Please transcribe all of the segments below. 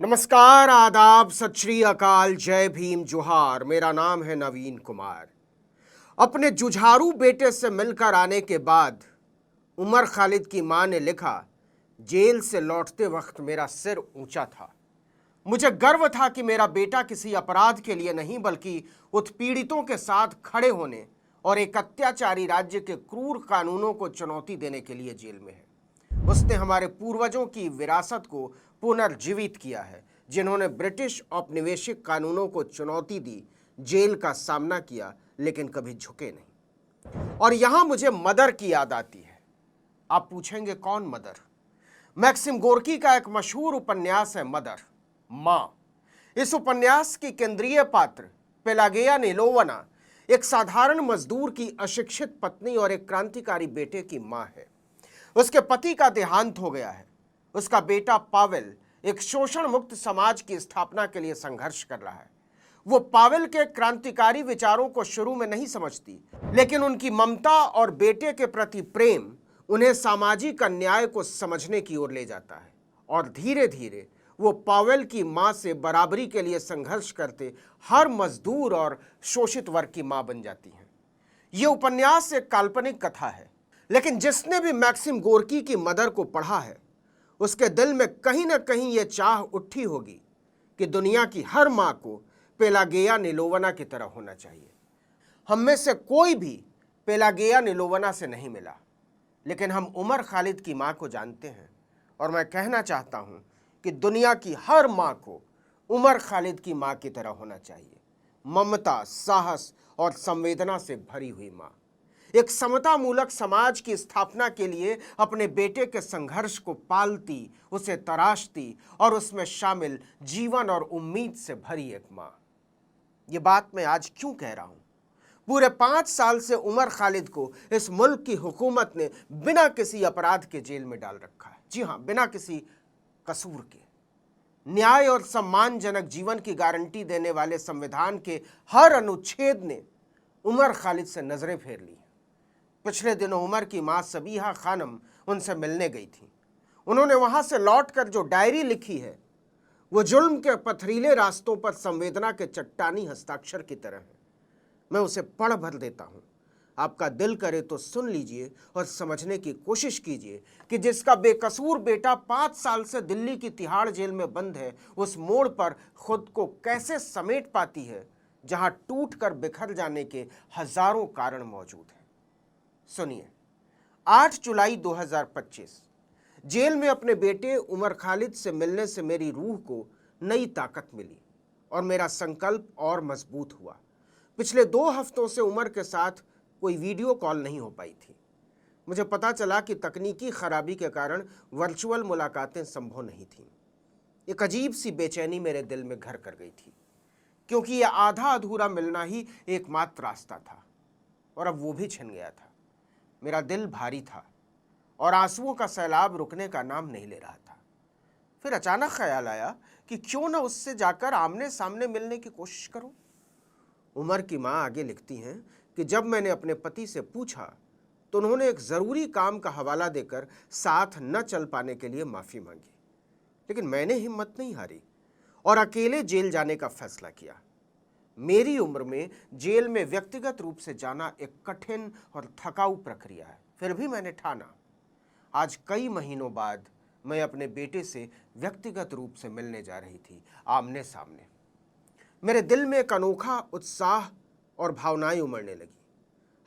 नमस्कार, आदाब, सत श्री अकाल, जय भीम, जोहार। मेरा नाम है नवीन कुमार। अपने जुझारू बेटे से मिलकर आने के बाद उमर खालिद की मां ने लिखा, जेल से लौटते वक्त मेरा सिर ऊंचा था। मुझे गर्व था कि मेरा बेटा किसी अपराध के लिए नहीं बल्कि उत्पीड़ितों के साथ खड़े होने और एक अत्याचारी राज्य के क्रूर कानूनों को चुनौती देने के लिए जेल में है। उसने हमारे पूर्वजों की विरासत को पुनर्जीवित किया है, जिन्होंने ब्रिटिश औपनिवेशिक कानूनों को चुनौती दी, जेल का सामना किया, लेकिन कभी झुके नहीं। और यहां मुझे मदर की याद आती है। आप पूछेंगे कौन मदर? मैक्सिम गोर्की का एक मशहूर उपन्यास है मदर, मां। इस उपन्यास की केंद्रीय पात्र पेलागिया निलोवना एक साधारण मजदूर की अशिक्षित पत्नी और एक क्रांतिकारी बेटे की मां है। उसके पति का देहांत हो गया है। उसका बेटा पावेल एक शोषण मुक्त समाज की स्थापना के लिए संघर्ष कर रहा है। वो पावेल के क्रांतिकारी विचारों को शुरू में नहीं समझती, लेकिन उनकी ममता और बेटे के प्रति प्रेम उन्हें सामाजिक अन्याय को समझने की ओर ले जाता है और धीरे धीरे वो पावेल की मां से बराबरी के लिए संघर्ष करते हर मजदूर और शोषित वर्ग की मां बन जाती है। ये उपन्यास एक काल्पनिक कथा है, लेकिन जिसने भी मैक्सिम गोर्की की मदर को पढ़ा है, उसके दिल में कहीं ना कहीं यह चाह उठी होगी कि दुनिया की हर मां को पेलागिया निलोवना की तरह होना चाहिए। हम में से कोई भी पेलागिया निलोवना से नहीं मिला, लेकिन हम उमर खालिद की मां को जानते हैं और मैं कहना चाहता हूं कि दुनिया की हर मां को उमर खालिद की मां की तरह होना चाहिए। ममता, साहस और संवेदना से भरी हुई मां, एक समता मूलक समाज की स्थापना के लिए अपने बेटे के संघर्ष को पालती, उसे तराशती और उसमें शामिल जीवन और उम्मीद से भरी एक मां। ये बात मैं आज क्यों कह रहा हूं? पूरे 5 साल से उमर खालिद को इस मुल्क की हुकूमत ने बिना किसी अपराध के जेल में डाल रखा है। जी हां, बिना किसी कसूर के। न्याय और सम्मानजनक जीवन की गारंटी देने वाले संविधान के हर अनुच्छेद ने उमर खालिद से नजरें फेर ली। पिछले दिनों उमर की मां सबीहा खानम उनसे मिलने गई थी। उन्होंने वहां से लौटकर जो डायरी लिखी है, वो जुल्म के पथरीले रास्तों पर संवेदना के चट्टानी हस्ताक्षर की तरह है। मैं उसे पढ़ भर देता हूं। आपका दिल करे तो सुन लीजिए और समझने की कोशिश कीजिए कि जिसका बेकसूर बेटा 5 साल से दिल्ली की तिहाड़ जेल में बंद है, उस मोड़ पर खुद को कैसे समेट पाती है जहां टूट कर बिखर जाने के हजारों कारण मौजूद हैं। सुनिए, 8 जुलाई 2025 जेल में अपने बेटे उमर खालिद से मिलने से मेरी रूह को नई ताकत मिली और मेरा संकल्प और मजबूत हुआ। पिछले 2 हफ्तों से उमर के साथ कोई वीडियो कॉल नहीं हो पाई थी। मुझे पता चला कि तकनीकी खराबी के कारण वर्चुअल मुलाकातें संभव नहीं थीं। एक अजीब सी बेचैनी मेरे दिल में घर कर गई थी, क्योंकि यह आधा अधूरा मिलना ही एकमात्र रास्ता था और अब वो भी छिन गया था। मेरा दिल भारी था और आंसुओं का सैलाब रुकने का नाम नहीं ले रहा था। फिर अचानक ख्याल आया कि क्यों न उससे जाकर आमने सामने मिलने की कोशिश करूं। उमर की मां आगे लिखती हैं कि जब मैंने अपने पति से पूछा तो उन्होंने एक ज़रूरी काम का हवाला देकर साथ न चल पाने के लिए माफ़ी मांगी, लेकिन मैंने हिम्मत नहीं हारी और अकेले जेल जाने का फैसला किया। मेरी उम्र में जेल में व्यक्तिगत रूप से जाना एक कठिन और थकाऊ प्रक्रिया है, फिर भी मैंने ठाना। आज कई महीनों बाद मैं अपने बेटे से व्यक्तिगत रूप से मिलने जा रही थी, आमने सामने। मेरे दिल में एक अनोखा उत्साह और भावनाएं उमड़ने लगी।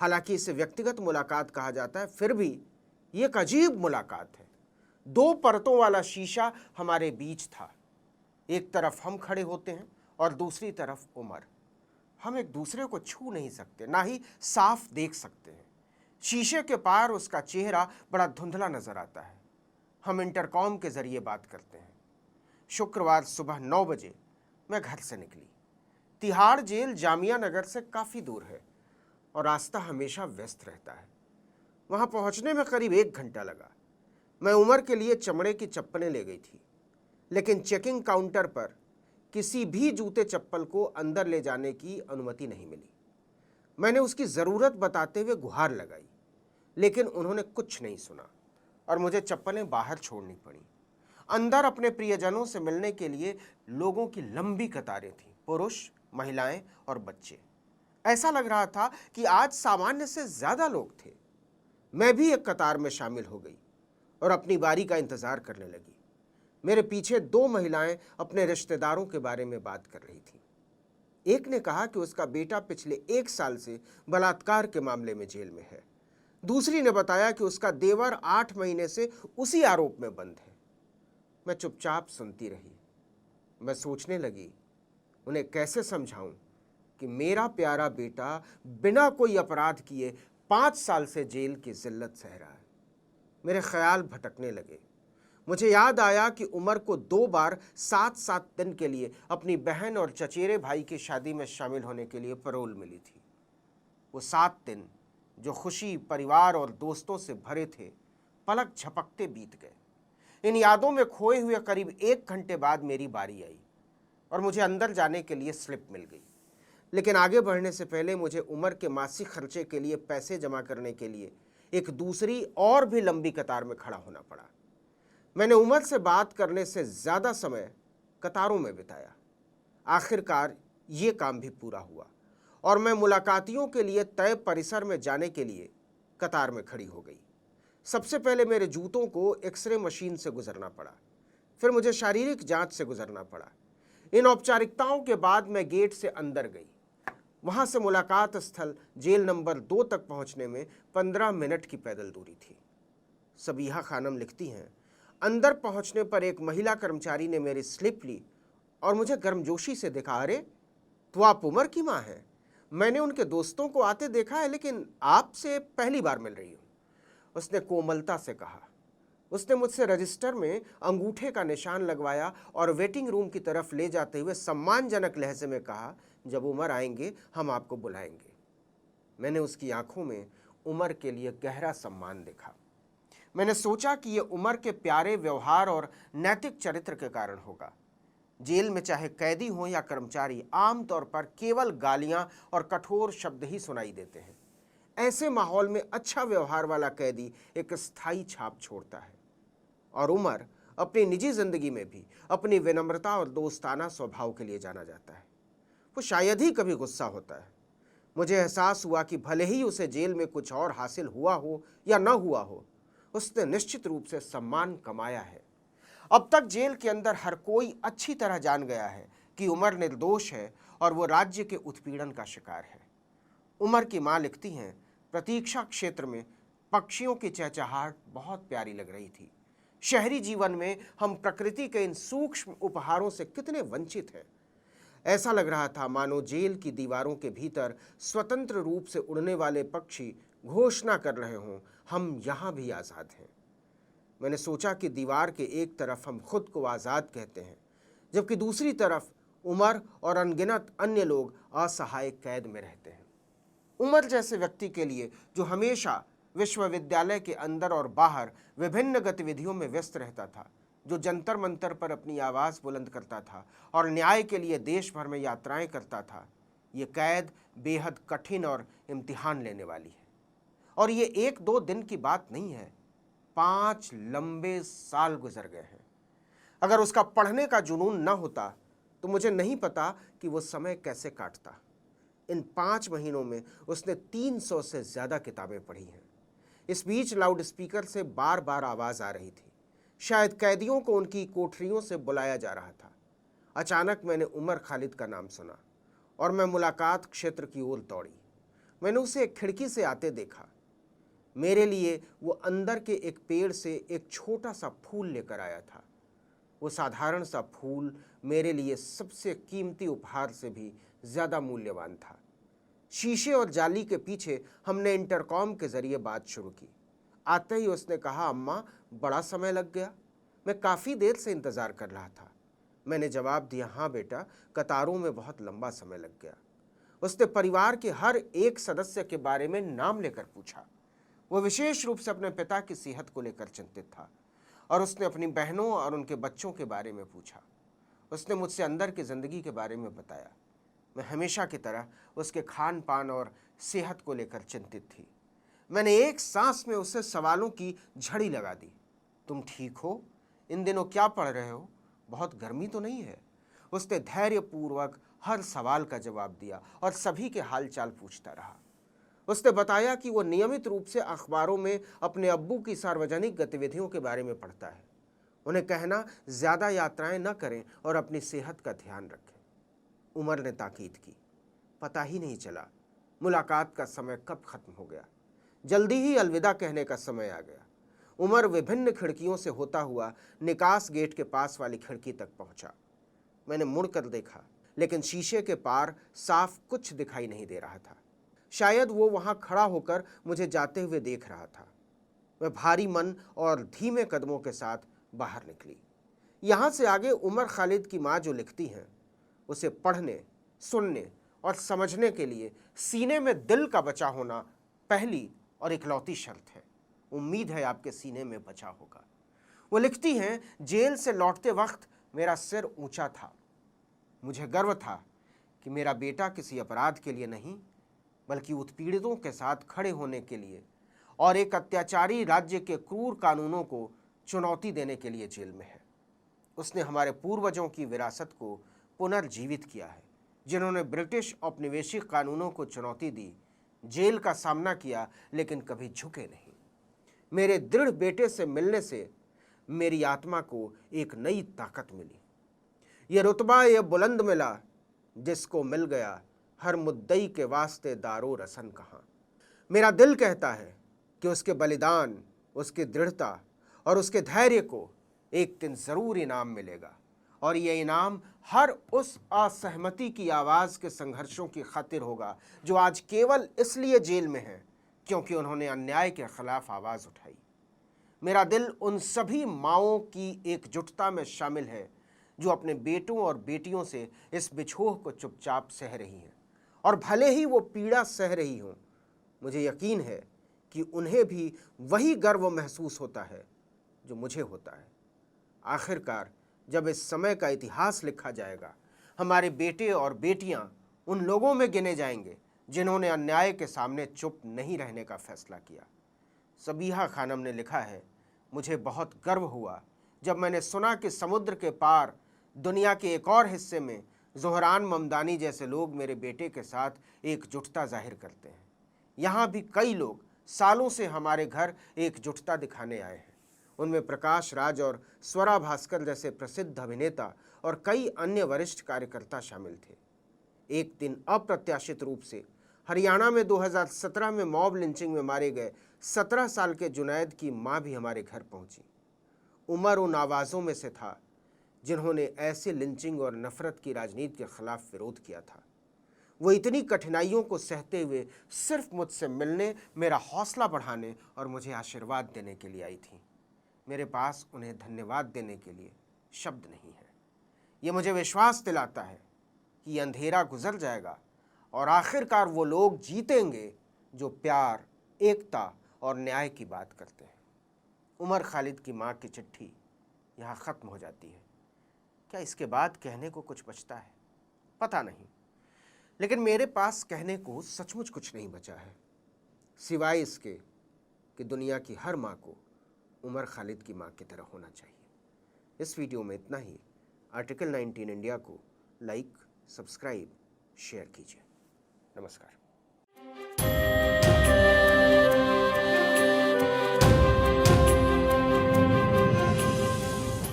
हालांकि इसे व्यक्तिगत मुलाकात कहा जाता है, फिर भी ये एक अजीब मुलाकात है। 2 परतों वाला शीशा हमारे बीच था। एक तरफ हम खड़े होते हैं और दूसरी तरफ उमर। हम एक दूसरे को छू नहीं सकते, ना ही साफ देख सकते हैं। शीशे के पार उसका चेहरा बड़ा धुंधला नजर आता है। हम इंटरकॉम के जरिए बात करते हैं। शुक्रवार सुबह 9 बजे मैं घर से निकली। तिहाड़ जेल जामिया नगर से काफ़ी दूर है और रास्ता हमेशा व्यस्त रहता है। वहाँ पहुँचने में करीब 1 घंटा लगा। मैं उमर के लिए चमड़े की चप्पलें ले गई थी, लेकिन चेकिंग काउंटर पर किसी भी जूते चप्पल को अंदर ले जाने की अनुमति नहीं मिली। मैंने उसकी ज़रूरत बताते हुए गुहार लगाई, लेकिन उन्होंने कुछ नहीं सुना और मुझे चप्पलें बाहर छोड़नी पड़ी। अंदर अपने प्रियजनों से मिलने के लिए लोगों की लंबी कतारें थीं, पुरुष, महिलाएं और बच्चे। ऐसा लग रहा था कि आज सामान्य से ज्यादा लोग थे। मैं भी एक कतार में शामिल हो गई और अपनी बारी का इंतजार करने लगी। मेरे पीछे दो महिलाएं अपने रिश्तेदारों के बारे में बात कर रही थीं। एक ने कहा कि उसका बेटा पिछले 1 साल से बलात्कार के मामले में जेल में है। दूसरी ने बताया कि उसका देवर 8 महीने से उसी आरोप में बंद है। मैं चुपचाप सुनती रही। मैं सोचने लगी, उन्हें कैसे समझाऊं कि मेरा प्यारा बेटा बिना कोई अपराध किए 5 साल से जेल की जिल्लत सह रहा है। मेरे ख्याल भटकने लगे। मुझे याद आया कि उमर को 2 बार 7-7 दिन के लिए अपनी बहन और चचेरे भाई की शादी में शामिल होने के लिए पैरोल मिली थी। वो 7 दिन जो खुशी, परिवार और दोस्तों से भरे थे, पलक झपकते बीत गए। इन यादों में खोए हुए करीब 1 घंटे बाद मेरी बारी आई और मुझे अंदर जाने के लिए स्लिप मिल गई। लेकिन आगे बढ़ने से पहले मुझे उमर के मासिक खर्चे के लिए पैसे जमा करने के लिए एक दूसरी और भी लंबी कतार में खड़ा होना पड़ा। मैंने उमर से बात करने से ज़्यादा समय कतारों में बिताया। आखिरकार ये काम भी पूरा हुआ और मैं मुलाकातियों के लिए तय परिसर में जाने के लिए कतार में खड़ी हो गई। सबसे पहले मेरे जूतों को एक्सरे मशीन से गुजरना पड़ा, फिर मुझे शारीरिक जांच से गुजरना पड़ा। इन औपचारिकताओं के बाद मैं गेट से अंदर गई। वहां से मुलाकात स्थल जेल नंबर 2 तक पहुंचने में 15 मिनट की पैदल दूरी थी। सबीहा खानम लिखती हैं, अंदर पहुंचने पर एक महिला कर्मचारी ने मेरी स्लिप ली और मुझे गर्मजोशी से देखा। अरे, तो आप उमर की मां हैं? मैंने उनके दोस्तों को आते देखा है, लेकिन आपसे पहली बार मिल रही हूं, उसने कोमलता से कहा। उसने मुझसे रजिस्टर में अंगूठे का निशान लगवाया और वेटिंग रूम की तरफ ले जाते हुए सम्मानजनक लहजे में कहा, जब उमर आएंगे हम आपको बुलाएंगे। मैंने उसकी आंखों में उमर के लिए गहरा सम्मान देखा। मैंने सोचा कि यह उमर के प्यारे व्यवहार और नैतिक चरित्र के कारण होगा। जेल में चाहे कैदी हो या कर्मचारी, आमतौर पर केवल गालियां और कठोर शब्द ही सुनाई देते हैं। ऐसे माहौल में अच्छा व्यवहार वाला कैदी एक स्थायी छाप छोड़ता है। और उमर अपनी निजी जिंदगी में भी अपनी विनम्रता और दोस्ताना स्वभाव के लिए जाना जाता है। वो शायद ही कभी गुस्सा होता है। मुझे एहसास हुआ कि भले ही उसे जेल में कुछ और हासिल हुआ हो या न हुआ हो, उसने निश्चित रूप से सम्मान कमाया है। अब तक जेल के अंदर हर कोई अच्छी तरह जान गया है कि उमर निर्दोष है और वो राज्य के उत्पीड़न का शिकार है। उमर की मां लिखती हैं, प्रतीक्षा क्षेत्र में पक्षियों की चहचहाहट बहुत प्यारी लग रही थी। शहरी जीवन में हम प्रकृति के इन सूक्ष्म उपहारों से कितने वंचित हैं। ऐसा लग रहा था मानो जेल की दीवारों के भीतर स्वतंत्र रूप से उड़ने वाले पक्षी घोषणा कर रहे हों, हम यहाँ भी आज़ाद हैं। मैंने सोचा कि दीवार के एक तरफ हम खुद को आज़ाद कहते हैं, जबकि दूसरी तरफ उमर और अनगिनत अन्य लोग असहाय कैद में रहते हैं। उमर जैसे व्यक्ति के लिए, जो हमेशा विश्वविद्यालय के अंदर और बाहर विभिन्न गतिविधियों में व्यस्त रहता था, जो जंतर मंतर पर अपनी आवाज़ बुलंद करता था और न्याय के लिए देश भर में यात्राएं करता था, ये कैद बेहद कठिन और इम्तिहान लेने वाली है। और ये 1-2 दिन की बात नहीं है, 5 लंबे साल गुजर गए हैं। अगर उसका पढ़ने का जुनून न होता तो मुझे नहीं पता कि वो समय कैसे काटता। इन 5 महीनों में उसने 300 से ज़्यादा किताबें पढ़ी हैं। इस बीच लाउड स्पीकर से बार बार आवाज़ आ रही थी। शायद कैदियों को उनकी कोठरियों से बुलाया जा रहा था। अचानक मैंने उमर खालिद का नाम सुना और मैं मुलाकात क्षेत्र की ओर दौड़ी। मैंने उसे एक खिड़की से आते देखा। मेरे लिए वो अंदर के एक पेड़ से एक छोटा सा फूल लेकर आया था। वो साधारण सा फूल मेरे लिए सबसे कीमती उपहार से भी ज़्यादा मूल्यवान था। शीशे और जाली के पीछे हमने इंटरकॉम के ज़रिए बात शुरू की। आते ही उसने कहा, अम्मा, बड़ा समय लग गया, मैं काफ़ी देर से इंतज़ार कर रहा था। मैंने जवाब दिया, हाँ बेटा, कतारों में बहुत लंबा समय लग गया। उसने परिवार के हर एक सदस्य के बारे में नाम लेकर पूछा। वो विशेष रूप से अपने पिता की सेहत को लेकर चिंतित था और उसने अपनी बहनों और उनके बच्चों के बारे में पूछा। उसने मुझसे अंदर की ज़िंदगी के बारे में बताया। मैं हमेशा की तरह उसके खान पान और सेहत को लेकर चिंतित थी। मैंने एक सांस में उससे सवालों की झड़ी लगा दी। तुम ठीक हो? इन दिनों क्या पढ़ रहे हो? बहुत गर्मी तो नहीं है? उसने धैर्यपूर्वक हर सवाल का जवाब दिया और सभी के हालचाल पूछता रहा। उसने बताया कि वो नियमित रूप से अखबारों में अपने अब्बू की सार्वजनिक गतिविधियों के बारे में पढ़ता है। उन्हें कहना ज़्यादा यात्राएं न करें और अपनी सेहत का ध्यान रखें। उमर ने ताकीद की। पता ही नहीं चला मुलाकात का समय कब खत्म हो गया। जल्दी ही अलविदा कहने का समय आ गया। उमर विभिन्न खिड़कियों से होता हुआ निकास गेट के पास वाली खिड़की तक पहुंचा। मैंने मुड़कर देखा, लेकिन शीशे के पार साफ कुछ दिखाई नहीं दे रहा था। शायद वो वहां खड़ा होकर मुझे जाते हुए देख रहा था। मैं भारी मन और धीमे कदमों के साथ बाहर निकली। यहां से आगे उमर खालिद की माँ जो लिखती हैं, उसे पढ़ने, सुनने और समझने के लिए सीने में दिल का बचा होना पहली और इकलौती शर्त है। उम्मीद है आपके सीने में बचा होगा। वो लिखती हैं, जेल से लौटते वक्त मेरा सिर ऊंचा था। मुझे गर्व था कि मेरा बेटा किसी अपराध के लिए नहीं, बल्कि उत्पीड़ितों के साथ खड़े होने के लिए और एक अत्याचारी राज्य के क्रूर कानूनों को चुनौती देने के लिए जेल में है। उसने हमारे पूर्वजों की विरासत को पुनर्जीवित किया है, जिन्होंने ब्रिटिश औपनिवेशिक कानूनों को चुनौती दी, जेल का सामना किया, लेकिन कभी झुके नहीं। मेरे दृढ़ बेटे से मिलने से मेरी आत्मा को एक नई ताकत मिली। यह रुतबा यह बुलंद मिला जिसको मिल गया हर मुद्दई के वास्ते दारो रसन कहाँ। मेरा दिल कहता है कि उसके बलिदान, उसकी दृढ़ता और उसके धैर्य को एक दिन जरूर इनाम मिलेगा, और यह इनाम हर उस असहमति की आवाज़ के संघर्षों की खातिर होगा जो आज केवल इसलिए जेल में है क्योंकि उन्होंने अन्याय के खिलाफ आवाज़ उठाई। मेरा दिल उन सभी माँओं की एकजुटता में शामिल है जो अपने बेटों और बेटियों से इस बिछोह को चुपचाप सह रही हैं, और भले ही वो पीड़ा सह रही हों, मुझे यकीन है कि उन्हें भी वही गर्व महसूस होता है जो मुझे होता है। आखिरकार जब इस समय का इतिहास लिखा जाएगा, हमारे बेटे और बेटियां उन लोगों में गिने जाएंगे जिन्होंने अन्याय के सामने चुप नहीं रहने का फैसला किया। सबीहा खानम ने लिखा है, मुझे बहुत गर्व हुआ जब मैंने सुना कि समुद्र के पार दुनिया के एक और हिस्से में ज़ोहरान ममदानी जैसे लोग मेरे बेटे के साथ एकजुटता जाहिर करते हैं। यहाँ भी कई लोग सालों से हमारे घर एकजुटता दिखाने आए हैं। उनमें प्रकाश राज और स्वरा भास्कर जैसे प्रसिद्ध अभिनेता और कई अन्य वरिष्ठ कार्यकर्ता शामिल थे। एक दिन अप्रत्याशित रूप से हरियाणा में 2017 में मॉब लिंचिंग में मारे गए 17 साल के जुनैद की मां भी हमारे घर पहुंची। उमर उन आवाज़ों में से था जिन्होंने ऐसे लिंचिंग और नफरत की राजनीति के खिलाफ विरोध किया था। वो इतनी कठिनाइयों को सहते हुए सिर्फ मुझसे मिलने, मेरा हौसला बढ़ाने और मुझे आशीर्वाद देने के लिए आई थी। मेरे पास उन्हें धन्यवाद देने के लिए शब्द नहीं है। ये मुझे विश्वास दिलाता है कि ये अंधेरा गुजर जाएगा और आखिरकार वो लोग जीतेंगे जो प्यार, एकता और न्याय की बात करते हैं। उमर खालिद की माँ की चिट्ठी यहाँ ख़त्म हो जाती है। क्या इसके बाद कहने को कुछ बचता है? पता नहीं, लेकिन मेरे पास कहने को सचमुच कुछ नहीं बचा है, सिवाय इसके कि दुनिया की हर माँ को उमर खालिद की माँ की तरह होना चाहिए। इस वीडियो में इतना ही। आर्टिकल 19 इंडिया को लाइक, सब्सक्राइब, शेयर कीजिए। नमस्कार।